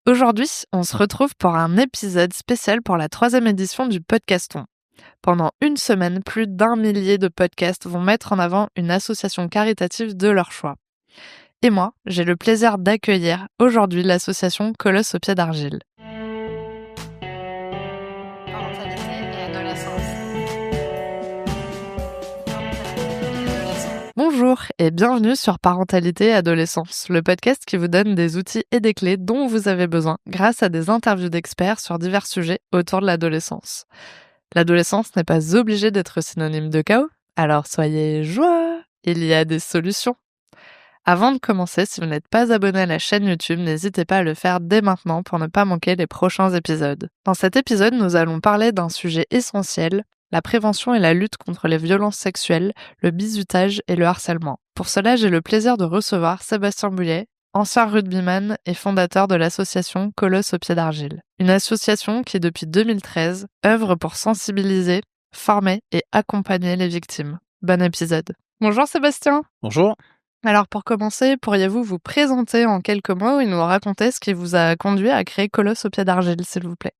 Aujourd'hui, on se retrouve pour un épisode spécial pour la 3e édition du Podcaston. Pendant une semaine, plus d'1 millier de podcasts vont mettre en avant une association caritative de leur choix. Et moi, j'ai le plaisir d'accueillir aujourd'hui l'association Colosse au pied d'argile. Parentalité et adolescence. Bonjour et bienvenue sur Parentalité et Adolescence, le podcast qui vous donne des outils et des clés dont vous avez besoin grâce à des interviews d'experts sur divers sujets autour de l'adolescence. L'adolescence n'est pas obligée d'être synonyme de chaos, alors soyez joie, il y a des solutions. Avant de commencer, si vous n'êtes pas abonné à la chaîne YouTube, n'hésitez pas à le faire dès maintenant pour ne pas manquer les prochains épisodes. Dans cet épisode, nous allons parler d'un sujet essentiel, la prévention et la lutte contre les violences sexuelles, le bizutage et le harcèlement. Pour cela, j'ai le plaisir de recevoir Sébastien Bouillet, ancien rugbyman et fondateur de l'association Colosse au pied d'argile. Une association qui, depuis 2013, œuvre pour sensibiliser, former et accompagner les victimes. Bon épisode. Bonjour Sébastien. Bonjour. Alors pour commencer, pourriez-vous vous présenter en quelques mots et nous raconter ce qui vous a conduit à créer Colosse au pied d'argile, s'il vous plaît?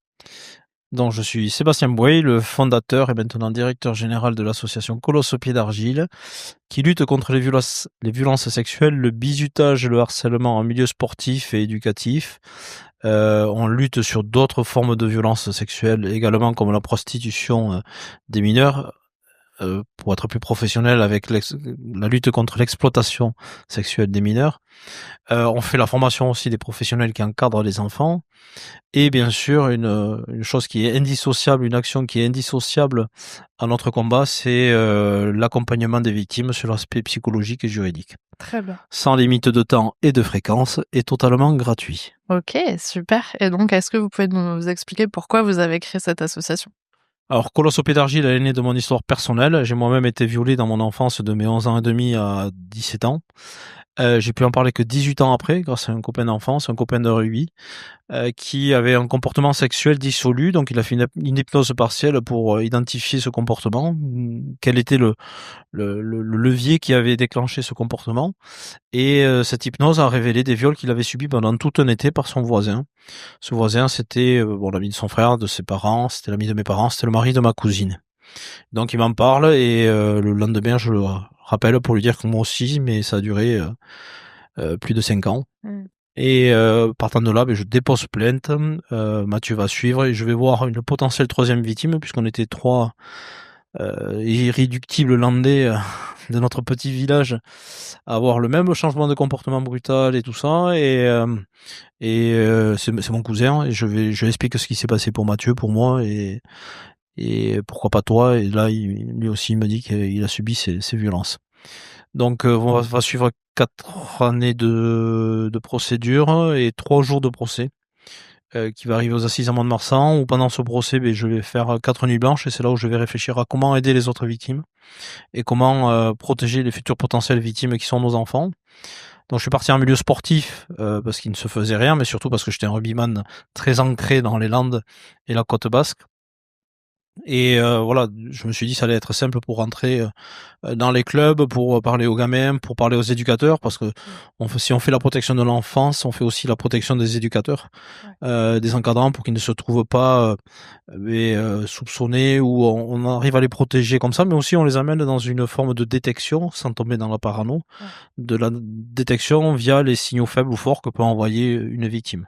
Donc, je suis Sébastien Bouillet, le fondateur et maintenant directeur général de l'association Colosse au pied d'argile, qui lutte contre les violences sexuelles, le bizutage et le harcèlement en milieu sportif et éducatif. On lutte sur d'autres formes de violences sexuelles également, comme la prostitution des mineurs, pour être plus professionnel avec la lutte contre l'exploitation sexuelle des mineurs. On fait la formation aussi des professionnels qui encadrent les enfants. Et bien sûr, une chose qui est indissociable, une action qui est indissociable à notre combat, c'est l'accompagnement des victimes sur l'aspect psychologique et juridique. Très bien. Sans limite de temps et de fréquence et totalement gratuit. Ok, super. Et donc, est-ce que vous pouvez nous expliquer pourquoi vous avez créé cette association? Alors, Colosse au pied d'argile, elle est née de mon histoire personnelle. J'ai moi-même été violé dans mon enfance de mes 11 ans et demi à 17 ans. J'ai pu en parler que 18 ans après, grâce à un copain d'enfance, un copain de rugby, qui avait un comportement sexuel dissolu. Donc, il a fait une hypnose partielle pour identifier ce comportement, quel était le levier qui avait déclenché ce comportement. Et cette hypnose a révélé des viols qu'il avait subis pendant tout un été par son voisin. Ce voisin, c'était l'ami de son frère, de ses parents, c'était l'ami de mes parents, c'était le mari de ma cousine. Donc il m'en parle et le lendemain, je le rappelle pour lui dire que moi aussi, mais ça a duré plus de 5 ans. Et partant de là, je dépose plainte. Mathieu va suivre et je vais voir une potentielle 3e victime, puisqu'on était 3 irréductibles landais de notre petit village à avoir le même changement de comportement brutal et tout ça. Et c'est mon cousin et je explique ce qui s'est passé pour Mathieu, pour moi et pourquoi pas toi. Et là, lui aussi, il me dit qu'il a subi ces violences. Donc, on va suivre 4 années de procédure et 3 jours de procès qui va arriver aux assises à Mont-de-Marsan, où pendant ce procès, je vais faire 4 nuits blanches et c'est là où je vais réfléchir à comment aider les autres victimes et comment protéger les futures potentielles victimes qui sont nos enfants. Donc, je suis parti en milieu sportif parce qu'il ne se faisait rien, mais surtout parce que j'étais un rugbyman très ancré dans les Landes et la côte basque. Et voilà, je me suis dit ça allait être simple pour rentrer dans les clubs, pour parler aux gamins, pour parler aux éducateurs, parce que si on fait la protection de l'enfance, on fait aussi la protection des éducateurs, des encadrants, pour qu'ils ne se trouvent pas soupçonnés, ou on arrive à les protéger comme ça, mais aussi on les amène dans une forme de détection, sans tomber dans la parano, de la détection via les signaux faibles ou forts que peut envoyer une victime.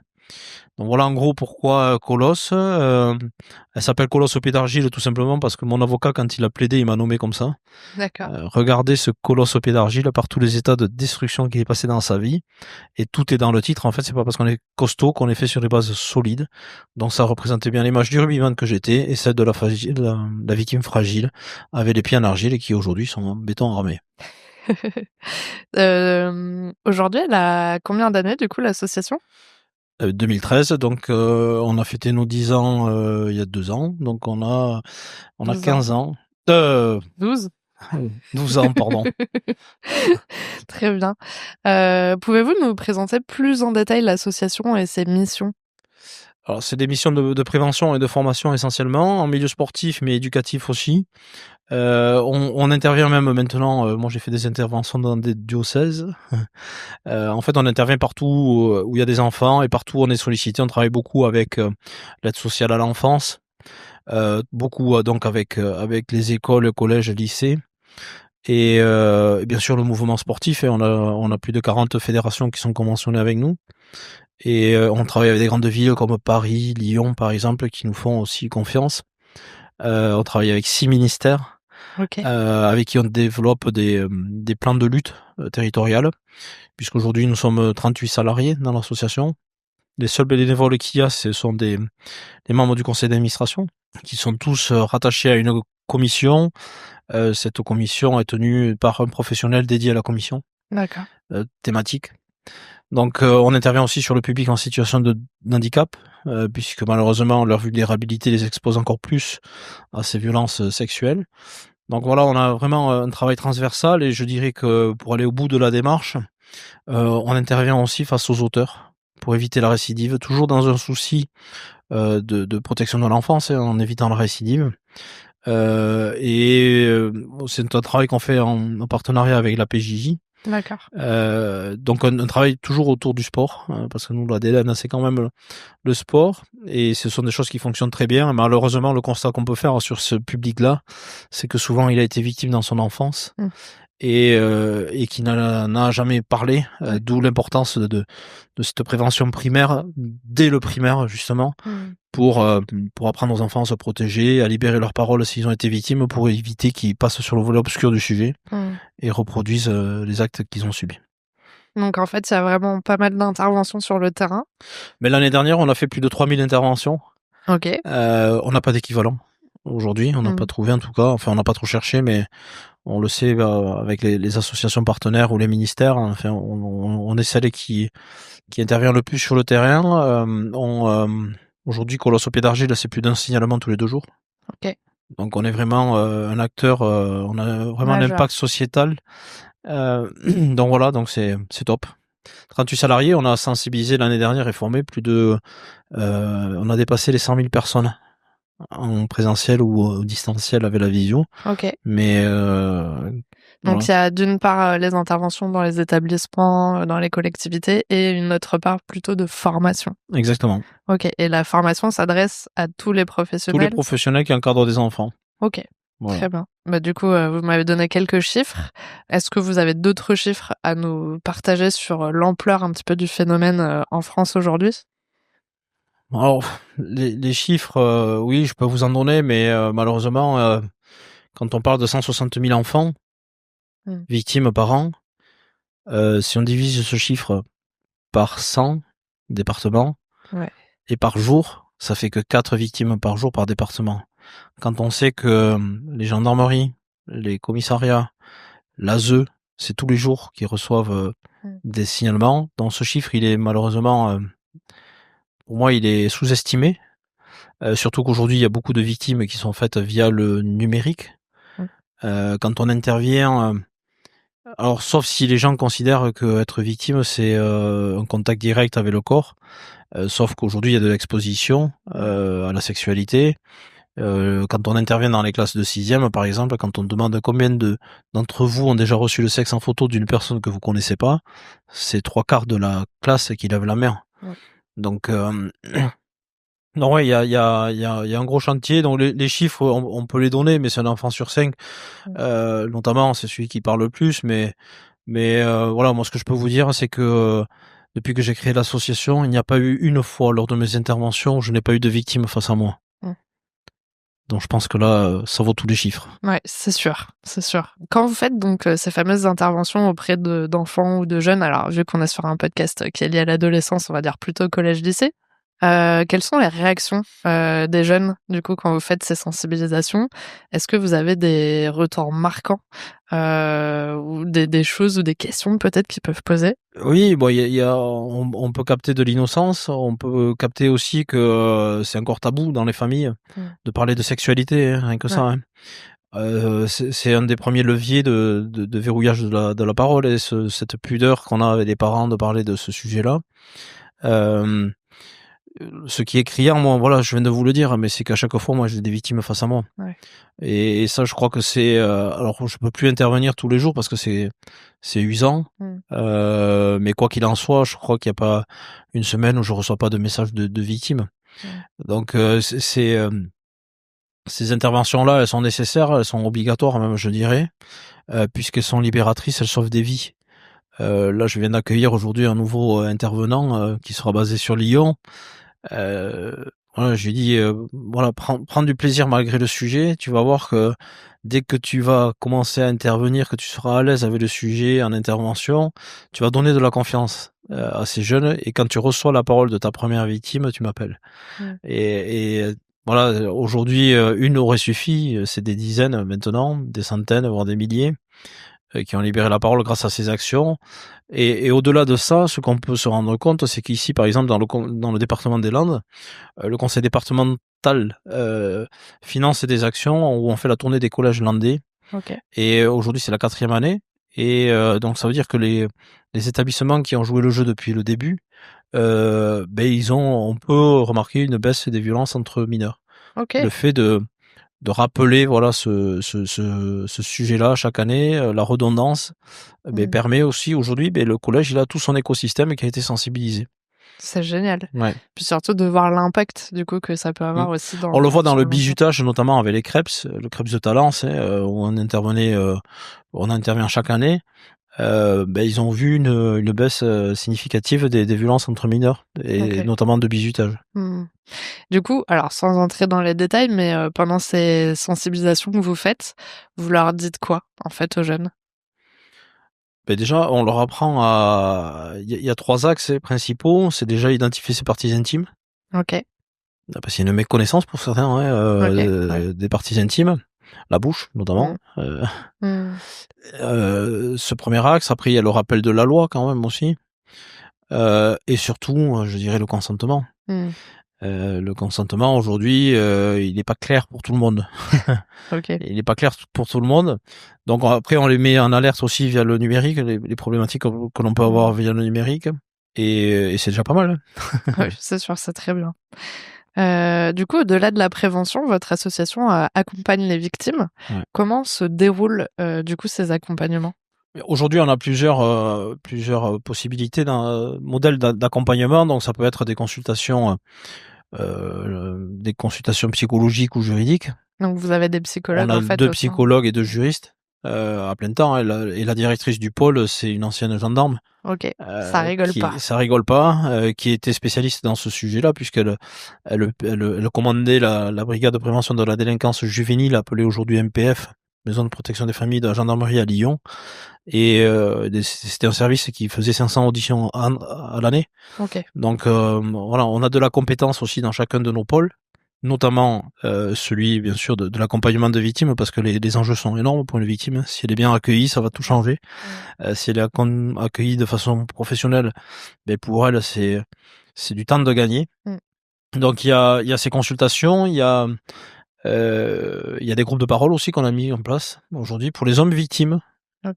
Donc voilà en gros pourquoi Colosse. Elle s'appelle Colosse au pied d'argile tout simplement parce que mon avocat, quand il a plaidé, il m'a nommé comme ça. D'accord. Regardez ce Colosse au pied d'argile par tous les états de destruction qu'il est passé dans sa vie. Et tout est dans le titre. En fait, c'est pas parce qu'on est costaud qu'on est fait sur des bases solides. Donc ça représentait bien l'image du rugbyman que j'étais et celle de la victime fragile avec les pieds en argile et qui aujourd'hui sont en béton armé. Aujourd'hui, elle a combien d'années du coup l'association? 2013, donc on a fêté nos 10 ans il y a 2 ans, donc on a 15 ans. 12 12 ans, pardon. Très bien. Pouvez-vous nous présenter plus en détail l'association et ses missions? Alors c'est des missions de prévention et de formation essentiellement, en milieu sportif mais éducatif aussi. On intervient même maintenant, moi j'ai fait des interventions dans des diocèses. En fait, on intervient partout où il y a des enfants et partout où on est sollicité. On travaille beaucoup avec l'aide sociale à l'enfance, beaucoup donc avec les écoles, collèges, lycées et bien sûr le mouvement sportif. Et on a plus de 40 fédérations qui sont conventionnées avec nous. Et on travaille avec des grandes villes comme Paris, Lyon par exemple, qui nous font aussi confiance. On travaille avec 6 ministères, OK. avec qui on développe des plans de lutte territoriales, puisqu'aujourd'hui nous sommes 38 salariés dans l'association. Les seuls bénévoles qu'il y a, ce sont les membres du conseil d'administration, qui sont tous rattachés à une commission. Cette commission est tenue par un professionnel dédié à la commission D'accord. thématique. Donc on intervient aussi sur le public en situation d'handicap, puisque malheureusement leur vulnérabilité les expose encore plus à ces violences sexuelles. Donc voilà, on a vraiment un travail transversal et je dirais que pour aller au bout de la démarche, on intervient aussi face aux auteurs pour éviter la récidive, toujours dans un souci de protection de l'enfance, en évitant la récidive. C'est un travail qu'on fait en partenariat avec la PJJ. D'accord. Donc un travail toujours autour du sport, parce que nous l'ADN c'est quand même le sport et ce sont des choses qui fonctionnent très bien. Malheureusement, le constat qu'on peut faire sur ce public-là, c'est que souvent il a été victime dans son enfance et qui n'en a jamais parlé, d'où l'importance de cette prévention primaire dès le primaire justement pour apprendre aux enfants à se protéger, à libérer leurs paroles s'ils ont été victimes, pour éviter qu'ils passent sur le volet obscur du sujet et reproduisent les actes qu'ils ont subis. Donc en fait, il y a vraiment pas mal d'interventions sur le terrain. Mais l'année dernière, on a fait plus de 3000 interventions. OK. On n'a pas d'équivalent aujourd'hui, on n'a pas trouvé en tout cas, enfin on n'a pas trop cherché, mais on le sait avec les associations partenaires ou les ministères, enfin on est celle qui intervient le plus sur le terrain. Aujourd'hui, Colosse au pied d'argile, c'est plus d'un signalement tous les 2 jours. OK. Donc on est vraiment un acteur, on a vraiment un impact sociétal. Donc voilà, donc c'est top. 38 salariés, on a sensibilisé l'année dernière et formé plus de... on a dépassé les 100 000 personnes en présentiel ou au distanciel avec la visio. OK. Mais donc voilà. il y a d'une part les interventions dans les établissements, dans les collectivités et une autre part plutôt de formation. Exactement. OK, et la formation s'adresse à tous les professionnels? Tous les professionnels qui encadrent des enfants. OK, voilà. Très bien. Bah, du coup, vous m'avez donné quelques chiffres. Est-ce que vous avez d'autres chiffres à nous partager sur l'ampleur un petit peu du phénomène en France aujourd'hui? Alors, les chiffres, oui, je peux vous en donner, mais malheureusement, quand on parle de 160 000 enfants victimes par an, si on divise ce chiffre par 100 départements et par jour, ça fait que 4 victimes par jour par département. Quand on sait que les gendarmeries, les commissariats, l'ASE, c'est tous les jours qu'ils reçoivent des signalements, donc ce chiffre, il est malheureusement, pour moi, il est sous-estimé. Surtout qu'aujourd'hui, il y a beaucoup de victimes qui sont faites via le numérique. Quand on intervient, alors sauf si les gens considèrent qu'être victime, c'est un contact direct avec le corps, sauf qu'aujourd'hui, il y a de l'exposition à la sexualité. Quand on intervient dans les classes de 6e, par exemple, quand on demande combien d'entre vous ont déjà reçu le sexe en photo d'une personne que vous connaissez pas, c'est 3/4 de la classe qui lève la main. Donc non, ouais, il y a un gros chantier. Donc les chiffres, on peut les donner, mais c'est un enfant sur 5. Notamment, c'est celui qui parle le plus. Mais voilà, moi, ce que je peux vous dire, c'est que depuis que j'ai créé l'association, il n'y a pas eu une fois lors de mes interventions où je n'ai pas eu de victime face à moi. Donc je pense que là, ça vaut tous les chiffres. Ouais, c'est sûr, c'est sûr. Quand vous faites donc ces fameuses interventions auprès d'enfants ou de jeunes, alors vu qu'on est sur un podcast qui est lié à l'adolescence, on va dire plutôt collège-lycée, quelles sont les réactions des jeunes, du coup, quand vous faites ces sensibilisations? Est-ce que vous avez des retours marquants ou des choses ou des questions peut-être qu'ils peuvent poser? Oui, bon, on peut capter de l'innocence, on peut capter aussi que c'est encore tabou dans les familles de parler de sexualité, rien que ça. C'est un des premiers leviers de verrouillage de la parole et cette pudeur qu'on a avec les parents de parler de ce sujet-là. ce qui est criant, moi, voilà, je viens de vous le dire, mais c'est qu'à chaque fois, moi, j'ai des victimes face à moi. Ouais. Et ça, je crois que c'est, alors je peux plus intervenir tous les jours parce que c'est usant. Mais quoi qu'il en soit, je crois qu'il y a pas une semaine où je reçois pas de message de victimes. Donc ces interventions-là, elles sont nécessaires, elles sont obligatoires même, je dirais, puisqu'elles sont libératrices, elles sauvent des vies. Là, je viens d'accueillir aujourd'hui un nouveau intervenant qui sera basé sur Lyon. Voilà, je lui dis, voilà, prends du plaisir malgré le sujet. Tu vas voir que dès que tu vas commencer à intervenir, que tu seras à l'aise avec le sujet en intervention, tu vas donner de la confiance à ces jeunes. Et quand tu reçois la parole de ta première victime, tu m'appelles. Et voilà, aujourd'hui, une aurait suffi. C'est des dizaines maintenant, des centaines, voire des milliers qui ont libéré la parole grâce à ces actions. Et au-delà de ça, ce qu'on peut se rendre compte, c'est qu'ici, par exemple, dans le département des Landes, le conseil départemental finance des actions où on fait la tournée des collèges landais. Et aujourd'hui, c'est la 4e année. Et donc, ça veut dire que les établissements qui ont joué le jeu depuis le début, on peut remarquer une baisse des violences entre mineurs. Le fait de rappeler voilà ce sujet-là chaque année, la redondance, permet aussi aujourd'hui, le collège il a tout son écosystème qui a été sensibilisé. C'est génial. Ouais. Puis surtout de voir l'impact du coup que ça peut avoir aussi dans. On le voit dans le bizutage, notamment avec les crêpes, le crêpes de Talence, où on intervient chaque année. Ils ont vu une baisse significative des violences entre mineurs et notamment de bizutage. Du coup, alors sans entrer dans les détails, mais pendant ces sensibilisations que vous faites, vous leur dites quoi en fait aux jeunes? Déjà, on leur apprend il y a 3 axes principaux. C'est déjà identifier ses parties intimes. Parce qu'il y a une méconnaissance pour certains des parties intimes, la bouche notamment. Ce premier axe. Après, il y a le rappel de la loi quand même aussi. Et surtout, je dirais le consentement. Le consentement aujourd'hui, il n'est pas clair pour tout le monde. Il n'est pas clair pour tout le monde. Donc après, on les met en alerte aussi via le numérique, les problématiques que l'on peut avoir via le numérique. Et c'est déjà pas mal. Oui, c'est sûr, c'est très bien. Du coup, au-delà de la prévention, votre association accompagne les victimes. Comment se déroulent du coup ces accompagnements? Aujourd'hui, on a plusieurs possibilités modèles d'accompagnement. Donc, ça peut être des consultations psychologiques ou juridiques. Donc, vous avez des psychologues en fait. On a 2 psychologues et 2 juristes à plein temps. Et la directrice du pôle, c'est une ancienne gendarme. Ça rigole pas. Ça rigole pas. Qui était spécialiste dans ce sujet-là, puisqu'elle commandait la brigade de prévention de la délinquance juvénile, appelée aujourd'hui MPF, Maison de protection des familles de la gendarmerie à Lyon. Et c'était un service qui faisait 500 auditions à l'année. Donc voilà, on a de la compétence aussi dans chacun de nos pôles, notamment celui bien sûr de l'accompagnement de victimes, parce que les enjeux sont énormes pour une victime. Si elle est bien accueillie, ça va tout changer. Si elle est accueillie de façon professionnelle, pour elle c'est du temps de gagner. Donc il y a ces consultations, il y a des groupes de parole aussi qu'on a mis en place aujourd'hui pour les hommes victimes.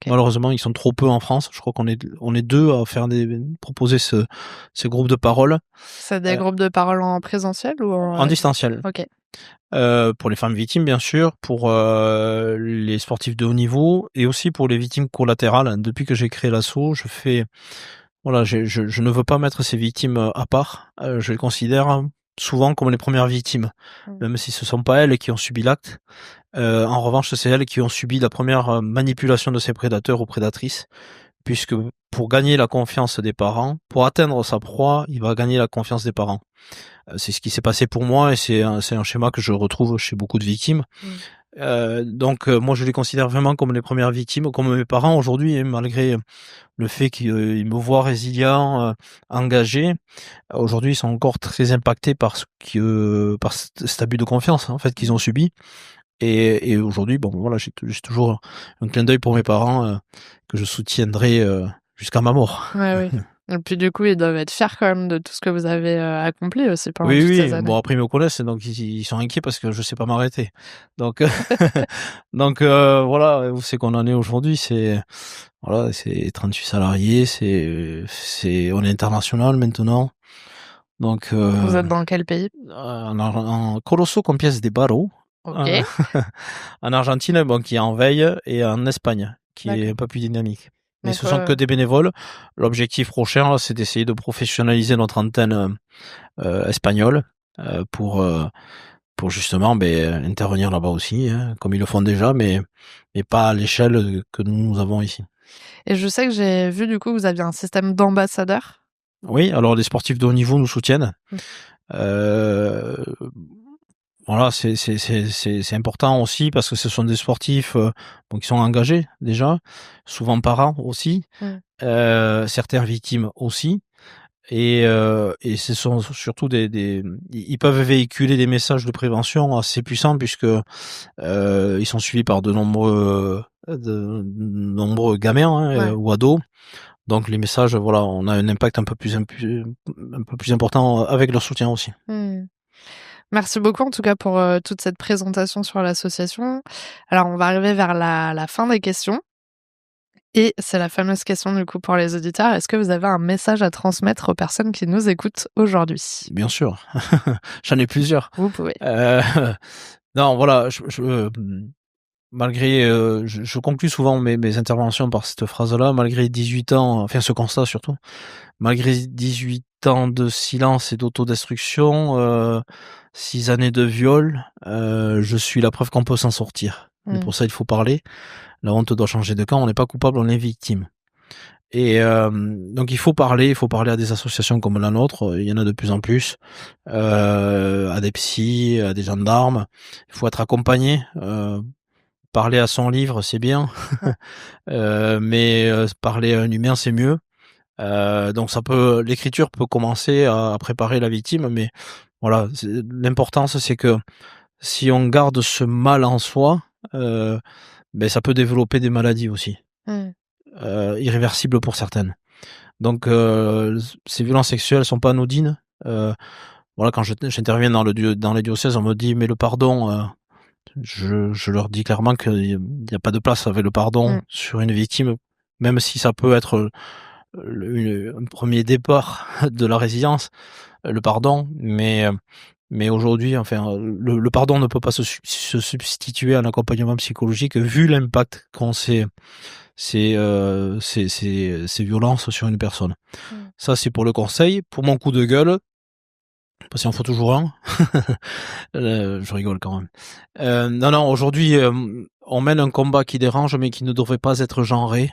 Malheureusement, ils sont trop peu en France. Je crois qu'on est 2 à proposer ces groupes de parole. C'est des groupes de parole en présentiel ou en distanciel. Pour les femmes victimes, bien sûr, pour les sportifs de haut niveau et aussi pour les victimes collatérales. Depuis que j'ai créé l'asso, je ne veux pas mettre ces victimes à part. Je les considère souvent comme les premières victimes, même si ce sont pas elles qui ont subi l'acte. En revanche, c'est elles qui ont subi la première manipulation de ces prédateurs ou prédatrices, puisque pour gagner la confiance des parents, pour atteindre sa proie, il va gagner la confiance des parents. C'est ce qui s'est passé pour moi et c'est un schéma que je retrouve chez beaucoup de victimes. Donc moi je les considère vraiment comme les premières victimes, comme mes parents aujourd'hui, malgré le fait qu'ils me voient résilient, engagé. Aujourd'hui ils sont encore très impactés par cet abus de confiance en fait qu'ils ont subi. Et aujourd'hui, j'ai toujours un clin d'œil pour mes parents que je soutiendrai jusqu'à ma mort. Oui. Et puis du coup, ils doivent être fiers quand même de tout ce que vous avez accompli aussi pendant toutes ces années. Bon, après ils me connaissent, donc ils sont inquiets parce que je sais pas m'arrêter. Donc voilà, où c'est qu'on en est aujourd'hui, c'est 38 salariés, on est international maintenant. Donc, Vous êtes dans quel pays? en Colosso Compiègne de Barro, Ok, en Argentine, bon, qui est en veille, et en Espagne, qui est d'accord. un peu plus dynamique. Mais Donc, ce sont que des bénévoles. L'objectif prochain, là, c'est d'essayer de professionnaliser notre antenne espagnole pour justement intervenir là-bas aussi, hein, comme ils le font déjà, mais pas à l'échelle que nous avons ici. et je sais que j'ai vu du coup que vous aviez un système d'ambassadeurs. Oui, alors les sportifs de haut niveau nous soutiennent. Mm. Euh, voilà, c'est important aussi parce que ce sont des sportifs qui sont engagés déjà, souvent parents aussi, Mm. certaines victimes aussi. Et ce sont surtout ils peuvent véhiculer des messages de prévention assez puissants puisque ils sont suivis par de nombreux gamins, hein, Ouais. ou ados. Donc les messages, voilà, on a un impact un peu plus important avec leur soutien aussi. Mm. Merci beaucoup en tout cas pour toute cette présentation sur l'association. Alors on va arriver vers la fin des questions et c'est la fameuse question du coup pour les auditeurs. Est-ce que vous avez un message à transmettre aux personnes qui nous écoutent aujourd'hui? Bien sûr, j'en ai plusieurs. Vous pouvez. Euh, non, voilà, malgré, je conclus souvent mes interventions par cette phrase-là, malgré 18 ans, enfin ce constat surtout, malgré 18 ans de silence et d'autodestruction, 6 années de viol, je suis la preuve qu'on peut s'en sortir. Mais Mm. pour ça, il faut parler. La honte doit changer de camp. On n'est pas coupable, on est victime. Et donc il faut parler à des associations comme la nôtre. Il y en a de plus en plus, à des psys, à des gendarmes. Il faut être accompagné. Parler à son livre, c'est bien, Ouais. mais parler à un humain, c'est mieux. Donc l'écriture peut commencer à préparer la victime, mais voilà, l'importance, c'est que si on garde ce mal en soi, ça peut développer des maladies aussi, Mm. irréversibles pour certaines. Donc ces violences sexuelles sont pas anodines. Voilà, quand j'interviens dans les diocèses, on me dit mais le pardon. Je leur dis clairement qu'il n'y a pas de place avec le pardon Mm. sur une victime, même si ça peut être un premier départ de la résilience, le pardon, mais aujourd'hui, enfin, le pardon ne peut pas se substituer à un accompagnement psychologique vu l'impact qu'ont ces violences sur une personne. Mm. Ça, c'est pour le conseil. Pour mon coup de gueule, parce qu'il en faut toujours un. Je rigole quand même. Non, aujourd'hui, on mène un combat qui dérange, mais qui ne devrait pas être genré.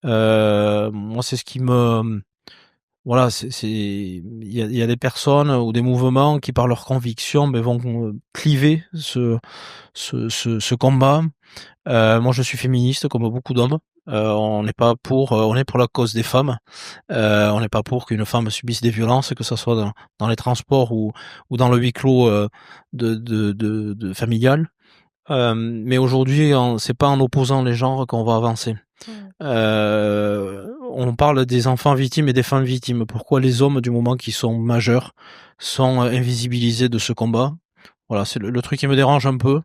Moi, c'est ce qui me... Voilà, il y a des personnes ou des mouvements qui, par leurs convictions, vont cliver ce combat. Moi, je suis féministe, comme beaucoup d'hommes. On n'est pas pour, on est pour la cause des femmes. On n'est pas pour qu'une femme subisse des violences, que ce soit dans les transports ou dans le huis clos de familial. Mais aujourd'hui, c'est pas en opposant les genres qu'on va avancer. Mm. On parle des enfants victimes et des femmes victimes. Pourquoi les hommes, du moment qu'ils sont majeurs, sont invisibilisés de ce combat? Voilà, c'est le truc qui me dérange un peu.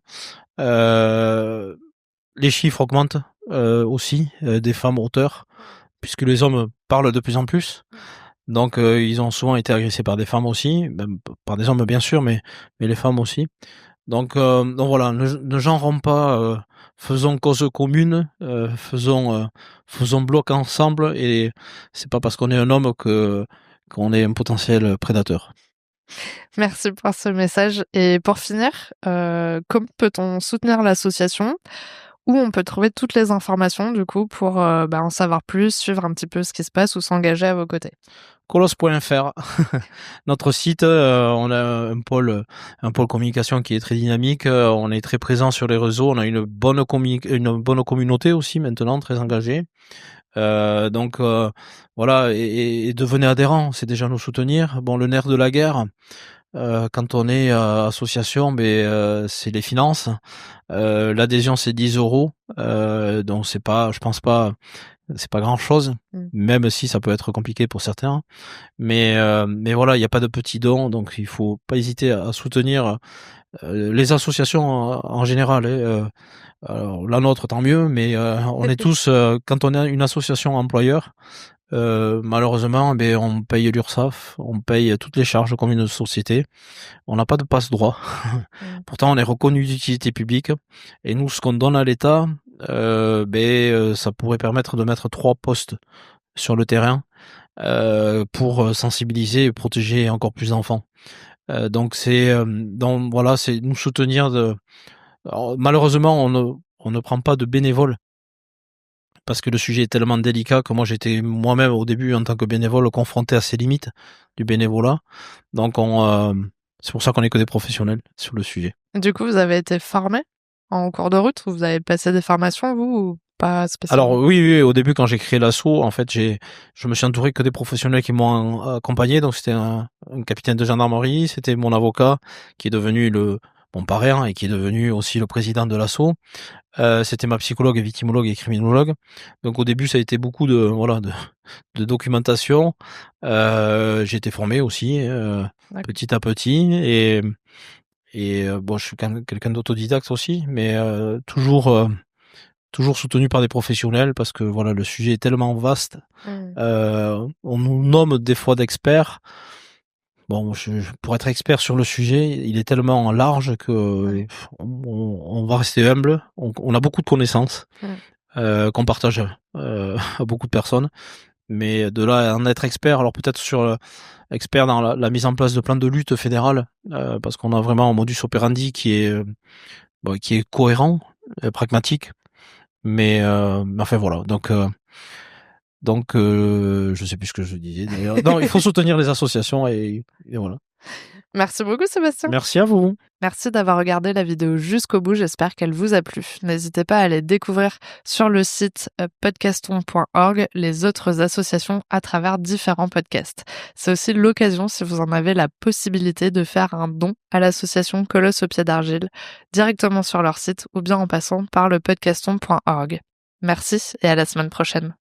Les chiffres augmentent aussi des femmes auteurs, puisque les hommes parlent de plus en plus. Donc ils ont souvent été agressés par des femmes aussi, même par des hommes bien sûr, mais les femmes aussi. Donc voilà, ne genrons pas, faisons cause commune, faisons bloc ensemble, et c'est pas parce qu'on est un homme qu'on est un potentiel prédateur. Merci pour ce message. Et pour finir, comment peut-on soutenir l'association? Où on peut trouver toutes les informations du coup pour en savoir plus, suivre un petit peu ce qui se passe ou s'engager à vos côtés? Colos.fr, notre site, on a un pôle communication qui est très dynamique, on est très présent sur les réseaux, on a une bonne communauté aussi maintenant, très engagée. Donc voilà, et devenez adhérent, c'est déjà nous soutenir. Bon, le nerf de la guerre, quand on est association, c'est les finances. L'adhésion, c'est 10 €, donc c'est pas, je pense pas, c'est pas grand chose, Mmh. même si ça peut être compliqué pour certains. Mais voilà, il n'y a pas de petits dons, donc il faut pas hésiter à soutenir les associations en général. Alors la nôtre, tant mieux, mais on est tous, quand on est une association employeur, malheureusement, on paye l'URSSAF, on paye toutes les charges comme une société. On n'a pas de passe-droit. Pourtant, on est reconnu d'utilité publique. Et nous, ce qu'on donne à l'État, ça pourrait permettre de mettre 3 postes sur le terrain pour sensibiliser et protéger encore plus d'enfants. Donc c'est nous soutenir de. Alors, malheureusement, on ne prend pas de bénévoles parce que le sujet est tellement délicat que moi j'étais moi-même au début en tant que bénévole confronté à ces limites du bénévolat. Donc c'est pour ça qu'on est que des professionnels sur le sujet. Du coup, vous avez été formé en cours de route ou vous avez passé des formations, vous, ou pas spécialement? Alors oui, au début quand j'ai créé l'asso, en fait, je me suis entouré que des professionnels qui m'ont accompagné. Donc c'était un capitaine de gendarmerie, c'était mon avocat qui est devenu mon parrain et qui est devenu aussi le président de l'asso. C'était ma psychologue, victimologue et criminologue. Donc au début, ça a été beaucoup de documentation. J'ai été formé aussi petit à petit et je suis quelqu'un d'autodidacte aussi, mais toujours soutenu par des professionnels parce que voilà, le sujet est tellement vaste. On nous nomme des fois d'experts. Bon, pour être expert sur le sujet, il est tellement large que on va rester humble. On a beaucoup de connaissances qu'on partage à beaucoup de personnes, mais de là à en être expert, alors peut-être expert dans la mise en place de plans de lutte fédérale, parce qu'on a vraiment un modus operandi qui est cohérent, pragmatique, mais enfin voilà. Donc, je sais plus ce que je disais d'ailleurs. Non, il faut soutenir les associations et voilà. Merci beaucoup, Sébastien. Merci à vous. Merci d'avoir regardé la vidéo jusqu'au bout. J'espère qu'elle vous a plu. N'hésitez pas à aller découvrir sur le site podcaston.org les autres associations à travers différents podcasts. C'est aussi l'occasion, si vous en avez la possibilité, de faire un don à l'association Colosse au pied d'argile directement sur leur site ou bien en passant par le podcaston.org. Merci et à la semaine prochaine.